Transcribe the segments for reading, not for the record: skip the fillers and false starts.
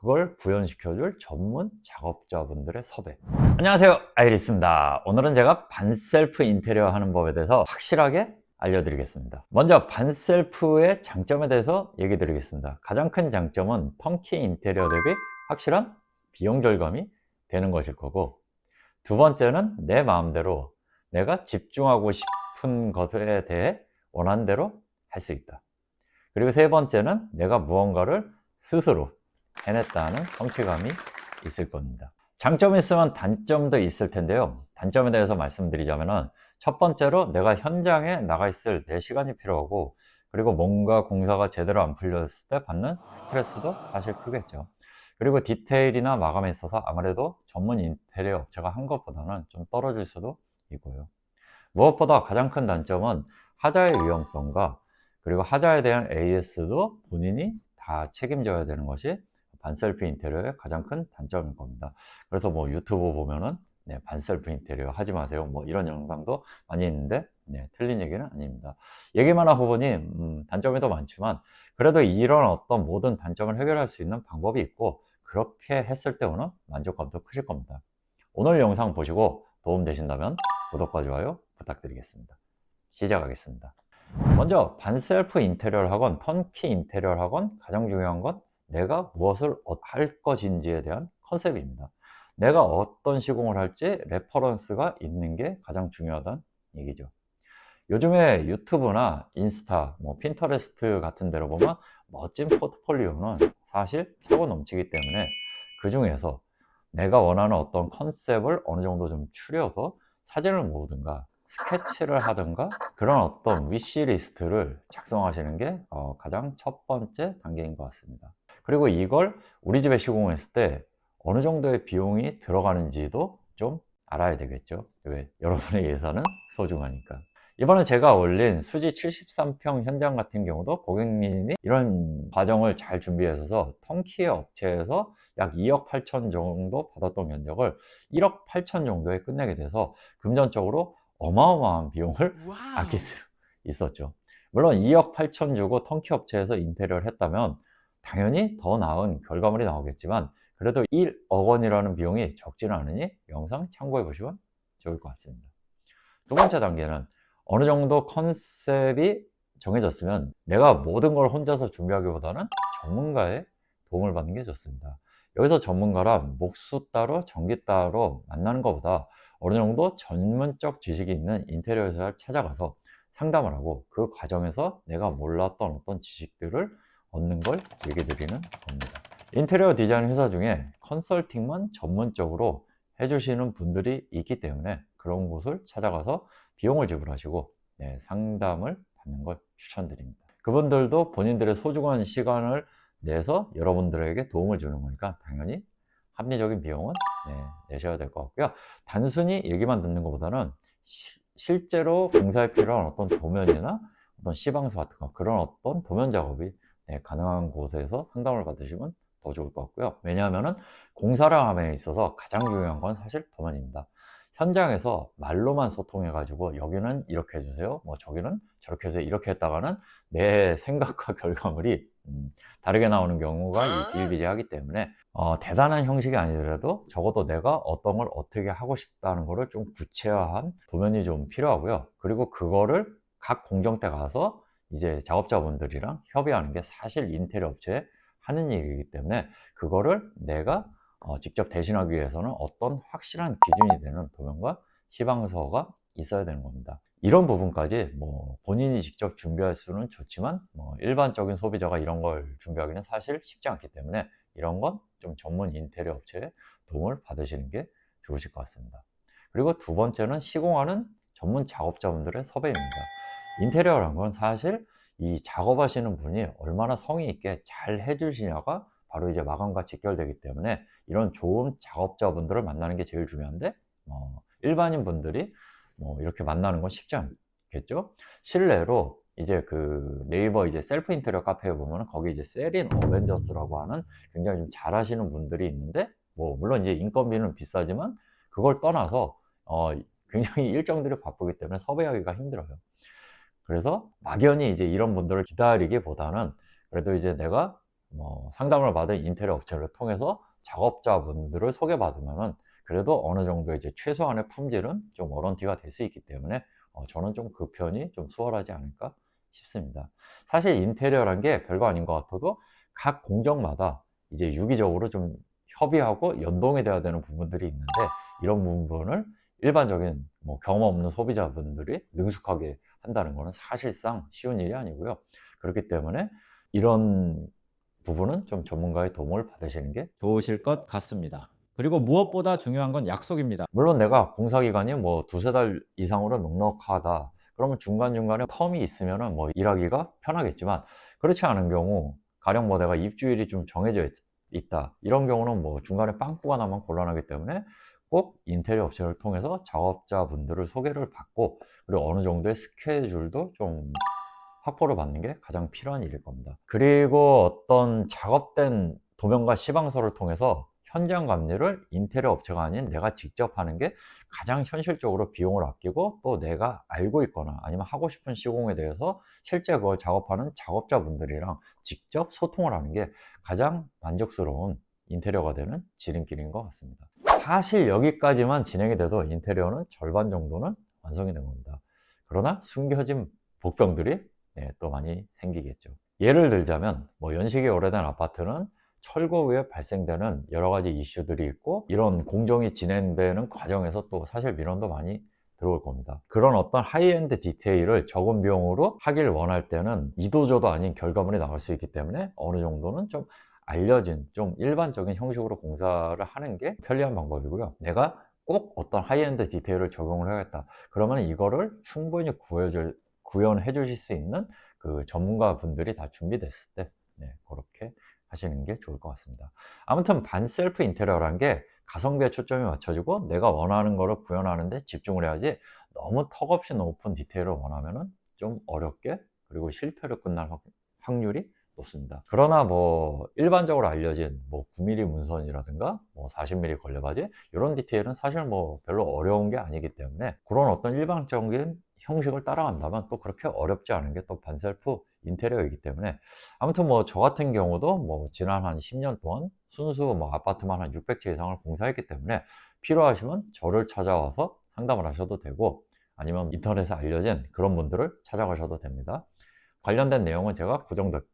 그걸 구현시켜줄 전문 작업자분들의 섭외. 안녕하세요, 아이리스입니다. 오늘은 제가 반셀프 인테리어 하는 법에 대해서 확실하게 알려드리겠습니다. 먼저 반셀프의 장점에 대해서 얘기 드리겠습니다. 가장 큰 장점은 턴키 인테리어 대비 확실한 비용 절감이 되는 것일 거고, 두 번째는 내 마음대로 내가 집중하고 싶은 것에 대해 원하는 대로 할 수 있다. 그리고 세 번째는 내가 무언가를 스스로 해냈다는 성취감이 있을 겁니다. 장점이 있으면 단점도 있을 텐데요. 단점에 대해서 말씀드리자면, 첫 번째로 내가 현장에 나가 있을 내 시간이 필요하고, 그리고 뭔가 공사가 제대로 안 풀렸을 때 받는 스트레스도 사실 크겠죠. 그리고 디테일이나 마감에 있어서 아무래도 전문 인테리어 업체가 한 것보다는 좀 떨어질 수도 있고요. 무엇보다 가장 큰 단점은 하자의 위험성과, 그리고 하자에 대한 AS도 본인이 다 책임져야 되는 것이 반셀프 인테리어의 가장 큰 단점일 겁니다. 그래서 뭐 유튜브 보면은 반셀프 인테리어 하지 마세요, 뭐 이런 영상도 많이 있는데, 틀린 얘기는 아닙니다. 얘기만 하고 보니 단점이 더 많지만, 그래도 이런 어떤 모든 단점을 해결할 수 있는 방법이 있고, 그렇게 했을 때 오는 만족감도 크실 겁니다. 오늘 영상 보시고 도움 되신다면 구독과 좋아요 부탁드리겠습니다. 시작하겠습니다. 먼저 반셀프 인테리어를 하건 턴키 인테리어를 하건 가장 중요한 건 내가 무엇을 할 것인지에 대한 컨셉입니다. 내가 어떤 시공을 할지 레퍼런스가 있는 게 가장 중요하다는 얘기죠. 요즘에 유튜브나 인스타, 뭐 핀터레스트 같은 데로 보면 멋진 포트폴리오는 사실 차고 넘치기 때문에, 그 중에서 내가 원하는 어떤 컨셉을 어느 정도 좀 추려서 사진을 모으든가 스케치를 하든가 그런 어떤 위시리스트를 작성하시는 게 가장 첫 번째 단계인 것 같습니다. 그리고 이걸 우리 집에 시공했을 때 어느 정도의 비용이 들어가는지도 좀 알아야 되겠죠. 왜? 여러분의 예산은 소중하니까. 이번에 제가 올린 수지 73평 현장 같은 경우도 고객님이 이런 과정을 잘 준비해서 턴키 업체에서 약 2억 8천 정도 받았던 면적을 1억 8천 정도에 끝내게 돼서 금전적으로 어마어마한 비용을 아낄 수 있었죠. 물론 2억 8천 주고 턴키 업체에서 인테리어를 했다면 당연히 더 나은 결과물이 나오겠지만, 그래도 1억 원이라는 비용이 적지는 않으니 영상 참고해 보시면 좋을 것 같습니다. 두 번째 단계는 어느 정도 컨셉이 정해졌으면 내가 모든 걸 혼자서 준비하기보다는 전문가의 도움을 받는 게 좋습니다. 여기서 전문가란 목수 따로 전기 따로 만나는 것보다 어느 정도 전문적 지식이 있는 인테리어 회사를 찾아가서 상담을 하고, 그 과정에서 내가 몰랐던 어떤 지식들을 얻는 걸 얘기 드리는 겁니다. 인테리어 디자인 회사 중에 컨설팅만 전문적으로 해주시는 분들이 있기 때문에 그런 곳을 찾아가서 비용을 지불하시고 상담을 받는 걸 추천드립니다. 그분들도 본인들의 소중한 시간을 내서 여러분들에게 도움을 주는 거니까 당연히 합리적인 비용은 내셔야 될 것 같고요. 단순히 얘기만 듣는 것보다는 실제로 공사에 필요한 어떤 도면이나 어떤 시방서 같은 거, 그런 어떤 도면 작업이 가능한 곳에서 상담을 받으시면 더 좋을 것 같고요. 왜냐하면 공사를 함에 있어서 가장 중요한 건 사실 도면입니다. 현장에서 말로만 소통해 가지고 여기는 이렇게 해주세요, 뭐 저기는 저렇게 해주세요, 이렇게 했다가는 내 생각과 결과물이 다르게 나오는 경우가 비일비재하기 때문에 대단한 형식이 아니더라도 적어도 내가 어떤 걸 어떻게 하고 싶다는 거를 좀 구체화한 도면이 좀 필요하고요. 그리고 그거를 각 공정대 가서 이제 작업자분들이랑 협의하는 게 사실 인테리어 업체에 하는 일이기 때문에, 그거를 내가 직접 대신하기 위해서는 어떤 확실한 기준이 되는 도면과 시방서가 있어야 되는 겁니다. 이런 부분까지 뭐 본인이 직접 준비할 수는 좋지만, 뭐 일반적인 소비자가 이런 걸 준비하기는 사실 쉽지 않기 때문에 이런 건 좀 전문 인테리어 업체의 도움을 받으시는 게 좋으실 것 같습니다. 그리고 두 번째는 시공하는 전문 작업자분들의 섭외입니다. 인테리어란 건 사실 이 작업하시는 분이 얼마나 성의 있게 잘 해주시냐가 바로 이제 마감과 직결되기 때문에, 이런 좋은 작업자분들을 만나는 게 제일 중요한데, 일반인 분들이 뭐 이렇게 만나는 건 쉽지 않겠죠. 실례로 이제 그 네이버 이제 셀프 인테리어 카페에 보면 거기 이제 세린 어벤져스라고 하는 굉장히 좀 잘하시는 분들이 있는데, 뭐 물론 이제 인건비는 비싸지만 그걸 떠나서 굉장히 일정들이 바쁘기 때문에 섭외하기가 힘들어요. 그래서 막연히 이제 이런 분들을 기다리기보다는 그래도 이제 내가 상담을 받은 인테리어 업체를 통해서 작업자분들을 소개받으면은 그래도 어느 정도 이제 최소한의 품질은 좀 워런티가 될 수 있기 때문에 저는 좀 그 편이 좀 수월하지 않을까 싶습니다. 사실 인테리어란 게 별거 아닌 것 같아도 각 공정마다 이제 유기적으로 좀 협의하고 연동이 돼야 되는 부분들이 있는데 이런 부분을 일반적인 경험 없는 소비자분들이 능숙하게 한다는 것은 사실상 쉬운 일이 아니고요. 그렇기 때문에 이런 부분은 좀 전문가의 도움을 받으시는 게 좋으실 것 같습니다. 그리고 무엇보다 중요한 건 약속입니다. 물론 내가 공사 기간이 두세 달 이상으로 넉넉하다. 그러면 중간중간에 텀이 있으면은 일하기가 편하겠지만 그렇지 않은 경우 가령 내가 입주일이 좀 정해져 있다. 이런 경우는 중간에 빵꾸가 나면 곤란하기 때문에 꼭 인테리어 업체를 통해서 작업자분들을 소개를 받고 그리고 어느 정도의 스케줄도 좀 확보를 받는 게 가장 필요한 일일 겁니다. 그리고 어떤 작업된 도면과 시방서를 통해서 현장 감리를 인테리어 업체가 아닌 내가 직접 하는 게 가장 현실적으로 비용을 아끼고 또 내가 알고 있거나 아니면 하고 싶은 시공에 대해서 실제 그걸 작업하는 작업자분들이랑 직접 소통을 하는 게 가장 만족스러운 인테리어가 되는 지름길인 것 같습니다. 사실 여기까지만 진행이 돼도 인테리어는 절반 정도는 완성이 된 겁니다. 그러나 숨겨진 복병들이 또 많이 생기겠죠. 예를 들자면 연식이 오래된 아파트는 철거 후에 발생되는 여러 가지 이슈들이 있고 이런 공정이 진행되는 과정에서 또 사실 민원도 많이 들어올 겁니다. 그런 어떤 하이엔드 디테일을 적은 비용으로 하길 원할 때는 이도저도 아닌 결과물이 나올 수 있기 때문에 어느 정도는 좀 알려진 좀 일반적인 형식으로 공사를 하는 게 편리한 방법이고요. 내가 꼭 어떤 하이엔드 디테일을 적용을 해야겠다. 그러면 이거를 충분히 구현해 주실 수 있는 그 전문가 분들이 다 준비됐을 때 그렇게 하시는 게 좋을 것 같습니다. 아무튼 반셀프 인테리어란 게 가성비에 초점이 맞춰지고 내가 원하는 거를 구현하는데 집중을 해야지 너무 턱없이 높은 디테일을 원하면은 좀 어렵게 그리고 실패로 끝날 확률이 높습니다. 그러나 일반적으로 알려진 9mm 문선이라든가 40mm 걸레바지 이런 디테일은 사실 별로 어려운 게 아니기 때문에 그런 어떤 일반적인 형식을 따라간다면 또 그렇게 어렵지 않은 게 또 반셀프 인테리어이기 때문에 아무튼 저 같은 경우도 지난 한 10년 동안 순수 아파트만 한 600채 이상을 공사했기 때문에 필요하시면 저를 찾아와서 상담을 하셔도 되고 아니면 인터넷에 알려진 그런 분들을 찾아가셔도 됩니다. 관련된 내용은 제가 고정 댓글에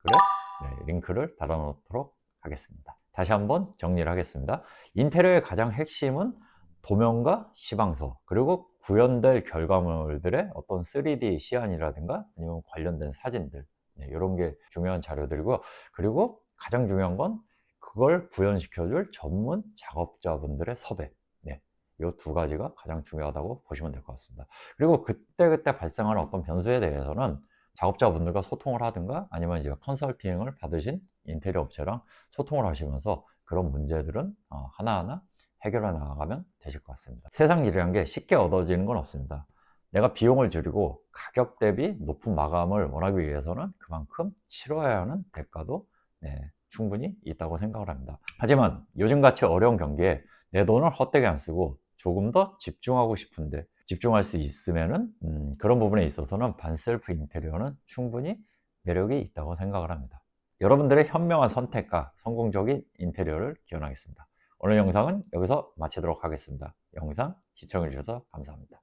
링크를 달아놓도록 하겠습니다. 다시 한번 정리를 하겠습니다. 인테리어의 가장 핵심은 도면과 시방서 그리고 구현될 결과물들의 어떤 3D 시안이라든가 아니면 관련된 사진들 이런 게 중요한 자료들이고요. 그리고 가장 중요한 건 그걸 구현시켜줄 전문 작업자분들의 섭외 이 두 가지가 가장 중요하다고 보시면 될 것 같습니다. 그리고 그때그때 발생하는 어떤 변수에 대해서는 작업자분들과 소통을 하든가 아니면 이제 컨설팅을 받으신 인테리어 업체랑 소통을 하시면서 그런 문제들은 하나하나 해결해 나가면 되실 것 같습니다. 세상 일이란 게 쉽게 얻어지는 건 없습니다. 내가 비용을 줄이고 가격 대비 높은 마감을 원하기 위해서는 그만큼 치러야 하는 대가도 충분히 있다고 생각을 합니다. 하지만 요즘같이 어려운 경기에 내 돈을 헛되게 안 쓰고 조금 더 집중하고 싶은데 집중할 수 있으면은 그런 부분에 있어서는 반셀프 인테리어는 충분히 매력이 있다고 생각을 합니다. 여러분들의 현명한 선택과 성공적인 인테리어를 기원하겠습니다. 오늘 영상은 여기서 마치도록 하겠습니다. 영상 시청해 주셔서 감사합니다.